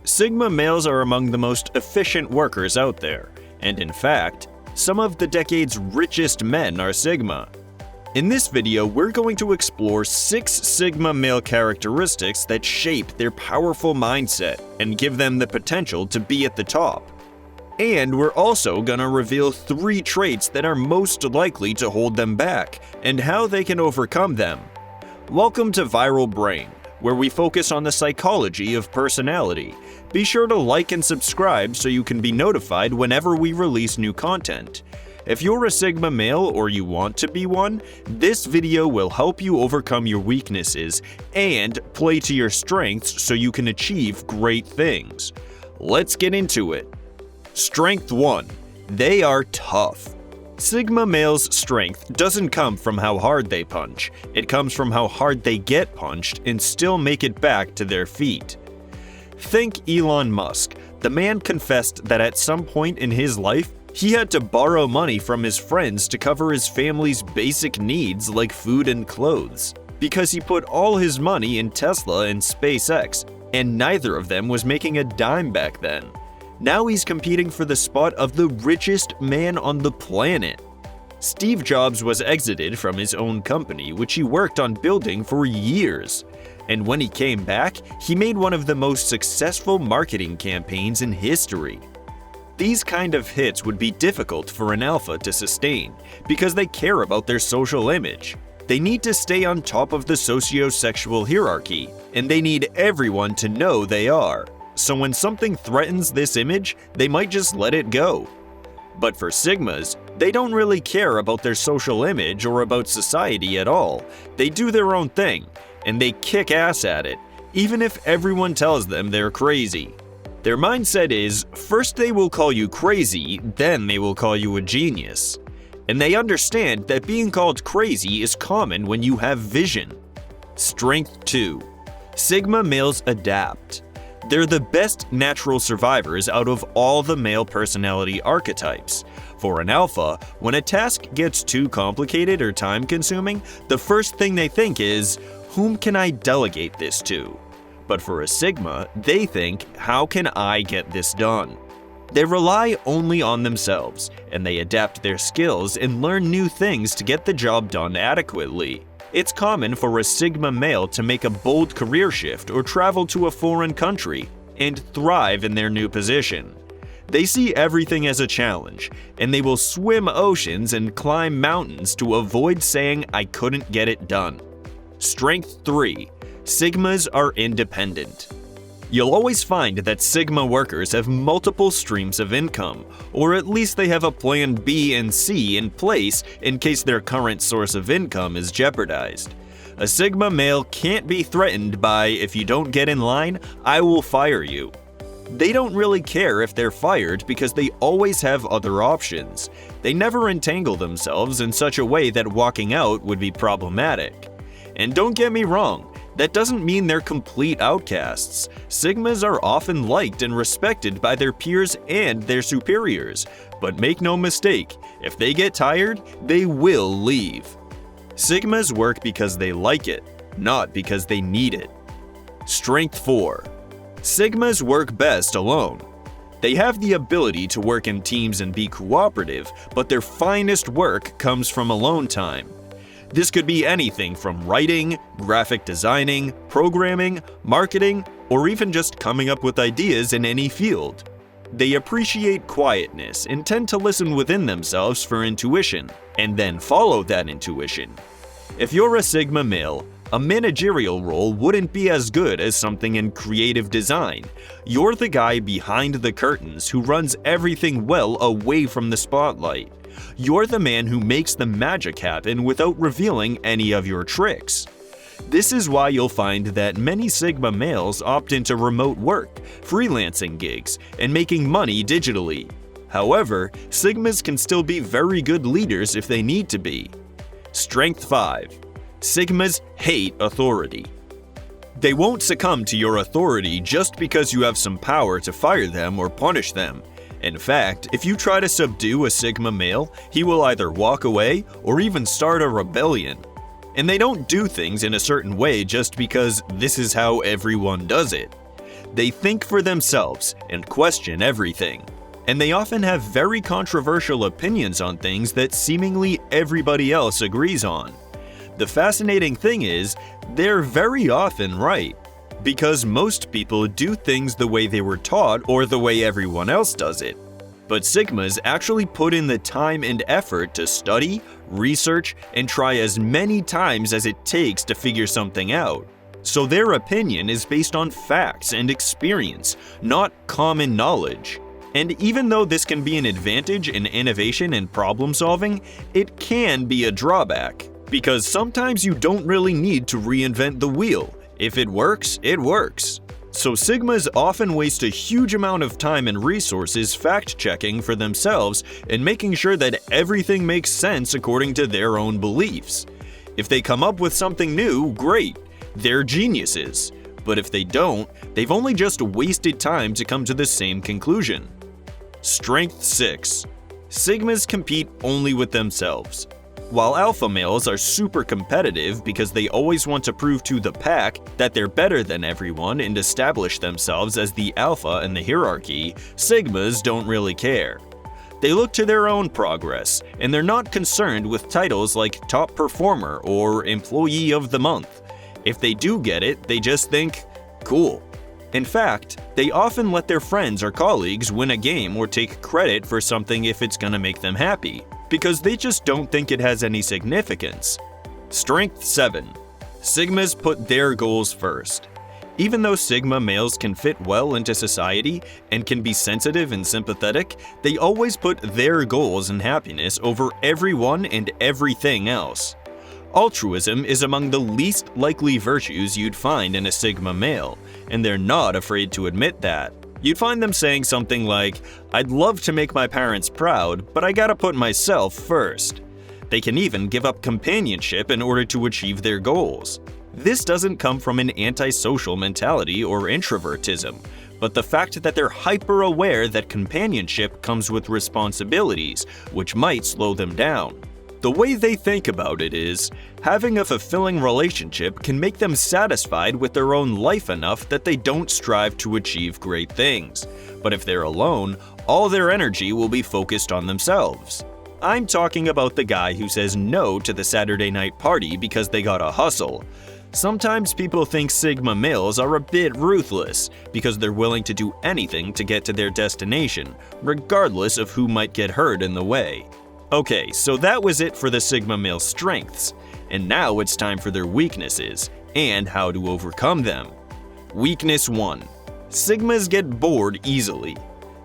Sigma males are among the most efficient workers out there, and in fact, some of the decade's richest men are Sigma. In this video, we're going to explore 6 Sigma male characteristics that shape their powerful mindset and give them the potential to be at the top. And we're also gonna reveal 3 traits that are most likely to hold them back and how they can overcome them. Welcome to Viral Brain, where we focus on the psychology of personality. Be sure to like and subscribe so you can be notified whenever we release new content. If you're a Sigma male or you want to be one, this video will help you overcome your weaknesses and play to your strengths so you can achieve great things. Let's get into it. Strength 1. They are tough. Sigma males' strength doesn't come from how hard they punch, it comes from how hard they get punched and still make it back to their feet. Think Elon Musk. The man confessed that at some point in his life, he had to borrow money from his friends to cover his family's basic needs like food and clothes, because he put all his money in Tesla and SpaceX, and neither of them was making a dime back then. Now he's competing for the spot of the richest man on the planet. Steve Jobs was exited from his own company, which he worked on building for years. And when he came back, he made one of the most successful marketing campaigns in history. These kind of hits would be difficult for an alpha to sustain because they care about their social image. They need to stay on top of the socio-sexual hierarchy, and they need everyone to know they are. So when something threatens this image, they might just let it go. But for Sigmas, they don't really care about their social image or about society at all. They do their own thing, and they kick ass at it, even if everyone tells them they're crazy. Their mindset is, first they will call you crazy, then they will call you a genius. And they understand that being called crazy is common when you have vision. Strength 2. Sigma males adapt. They're the best natural survivors out of all the male personality archetypes. For an alpha, when a task gets too complicated or time-consuming, the first thing they think is, whom can I delegate this to? But for a Sigma, they think, how can I get this done? They rely only on themselves, and they adapt their skills and learn new things to get the job done adequately. It's common for a Sigma male to make a bold career shift or travel to a foreign country and thrive in their new position. They see everything as a challenge, and they will swim oceans and climb mountains to avoid saying, I couldn't get it done. Strength 3. Sigmas are independent. You'll always find that Sigma workers have multiple streams of income, or at least they have a plan B and C in place in case their current source of income is jeopardized. A Sigma male can't be threatened by, if you don't get in line, I will fire you. They don't really care if they're fired because they always have other options. They never entangle themselves in such a way that walking out would be problematic. And don't get me wrong, that doesn't mean they're complete outcasts. Sigmas are often liked and respected by their peers and their superiors, but make no mistake, if they get tired, they will leave. Sigmas work because they like it, not because they need it. Strength 4. Sigmas work best alone. They have the ability to work in teams and be cooperative, but their finest work comes from alone time. This could be anything from writing, graphic designing, programming, marketing, or even just coming up with ideas in any field. They appreciate quietness and tend to listen within themselves for intuition, and then follow that intuition. If you're a Sigma male, a managerial role wouldn't be as good as something in creative design. You're the guy behind the curtains who runs everything well away from the spotlight. You're the man who makes the magic happen without revealing any of your tricks. This is why you'll find that many Sigma males opt into remote work, freelancing gigs, and making money digitally. However, Sigmas can still be very good leaders if they need to be. Strength 5. Sigmas hate authority. They won't succumb to your authority just because you have some power to fire them or punish them. In fact, if you try to subdue a Sigma male, he will either walk away or even start a rebellion. And they don't do things in a certain way just because this is how everyone does it. They think for themselves and question everything. And they often have very controversial opinions on things that seemingly everybody else agrees on. The fascinating thing is, they're very often right, because most people do things the way they were taught or the way everyone else does it. But Sigmas actually put in the time and effort to study, research, and try as many times as it takes to figure something out. So their opinion is based on facts and experience, not common knowledge. And even though this can be an advantage in innovation and problem solving, it can be a drawback. Because sometimes you don't really need to reinvent the wheel. If it works, it works. So Sigmas often waste a huge amount of time and resources fact-checking for themselves and making sure that everything makes sense according to their own beliefs. If they come up with something new, great. They're geniuses. But if they don't, they've only just wasted time to come to the same conclusion. Strength 6. Sigmas compete only with themselves. While alpha males are super competitive because they always want to prove to the pack that they're better than everyone and establish themselves as the alpha in the hierarchy, Sigmas don't really care. They look to their own progress, and they're not concerned with titles like Top Performer or Employee of the Month. If they do get it, they just think, cool. In fact, they often let their friends or colleagues win a game or take credit for something if it's gonna make them happy, because they just don't think it has any significance. Strength 7. Sigmas put their goals first. Even though Sigma males can fit well into society and can be sensitive and sympathetic, they always put their goals and happiness over everyone and everything else. Altruism is among the least likely virtues you'd find in a Sigma male, and they're not afraid to admit that. You'd find them saying something like, "I'd love to make my parents proud, but I gotta put myself first." They can even give up companionship in order to achieve their goals. This doesn't come from an antisocial mentality or introvertism, but the fact that they're hyper-aware that companionship comes with responsibilities, which might slow them down. The way they think about it is, having a fulfilling relationship can make them satisfied with their own life enough that they don't strive to achieve great things. But if they're alone, all their energy will be focused on themselves. I'm talking about the guy who says no to the Saturday night party because they gotta hustle. Sometimes people think Sigma males are a bit ruthless because they're willing to do anything to get to their destination, regardless of who might get hurt in the way. Okay, so that was it for the Sigma male strengths, and now it's time for their weaknesses and how to overcome them. Weakness 1. Sigmas get bored easily.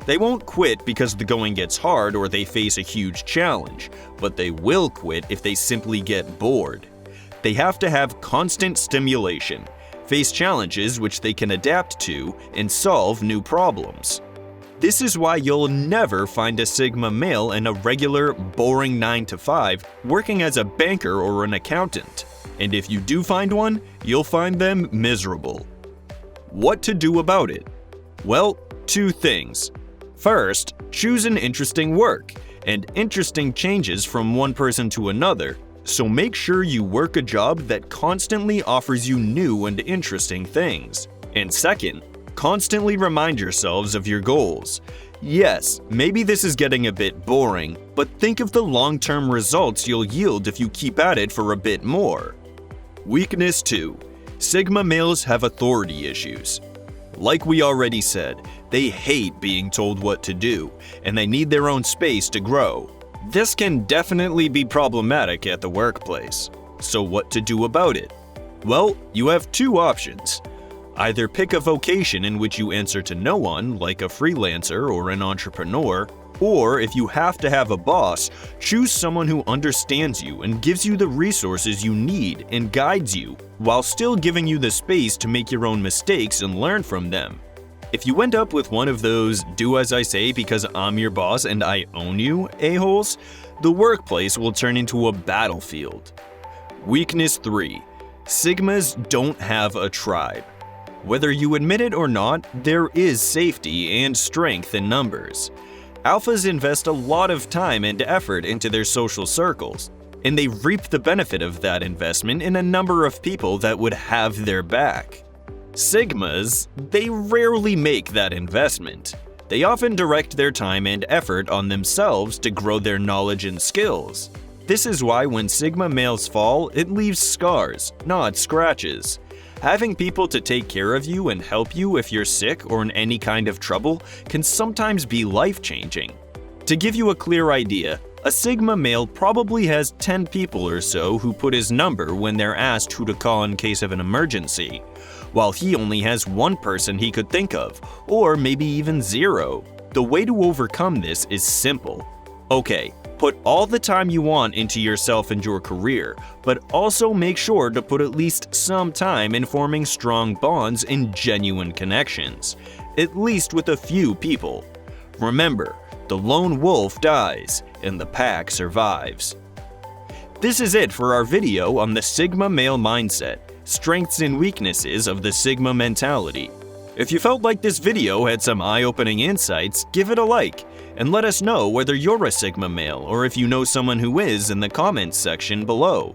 They won't quit because the going gets hard or they face a huge challenge, but they will quit if they simply get bored. They have to have constant stimulation, face challenges which they can adapt to, and solve new problems. This is why you'll never find a Sigma male in a regular, boring 9-to-5 working as a banker or an accountant. And if you do find one, you'll find them miserable. What to do about it? Well, 2 things. First, choose an interesting work, and interesting changes from one person to another, so make sure you work a job that constantly offers you new and interesting things. And second, constantly remind yourselves of your goals. Yes, maybe this is getting a bit boring, but think of the long-term results you'll yield if you keep at it for a bit more. Weakness 2. Sigma males have authority issues. Like we already said, they hate being told what to do, and they need their own space to grow. This can definitely be problematic at the workplace. So what to do about it? Well, you have 2 options. Either pick a vocation in which you answer to no one, like a freelancer or an entrepreneur, or if you have to have a boss, choose someone who understands you and gives you the resources you need and guides you, while still giving you the space to make your own mistakes and learn from them. If you end up with one of those "do as I say because I'm your boss and I own you" a-holes, the workplace will turn into a battlefield. Weakness 3. Sigmas don't have a tribe. Whether you admit it or not, there is safety and strength in numbers. Alphas invest a lot of time and effort into their social circles, and they reap the benefit of that investment in a number of people that would have their back. Sigmas, they rarely make that investment. They often direct their time and effort on themselves to grow their knowledge and skills. This is why when Sigma males fall, it leaves scars, not scratches. Having people to take care of you and help you if you're sick or in any kind of trouble can sometimes be life-changing. To give you a clear idea, a Sigma male probably has 10 people or so who put his number when they're asked who to call in case of an emergency, while he only has one person he could think of, or maybe even 0. The way to overcome this is simple. Okay, put all the time you want into yourself and your career, but also make sure to put at least some time in forming strong bonds and genuine connections, at least with a few people. Remember, the lone wolf dies and the pack survives. This is it for our video on the Sigma male mindset, strengths and weaknesses of the Sigma mentality. If you felt like this video had some eye-opening insights, give it a like, and let us know whether you're a Sigma male or if you know someone who is in the comments section below.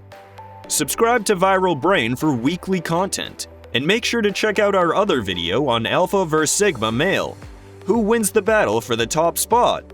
Subscribe to Viral Brain for weekly content, and make sure to check out our other video on Alpha vs Sigma male. Who wins the battle for the top spot?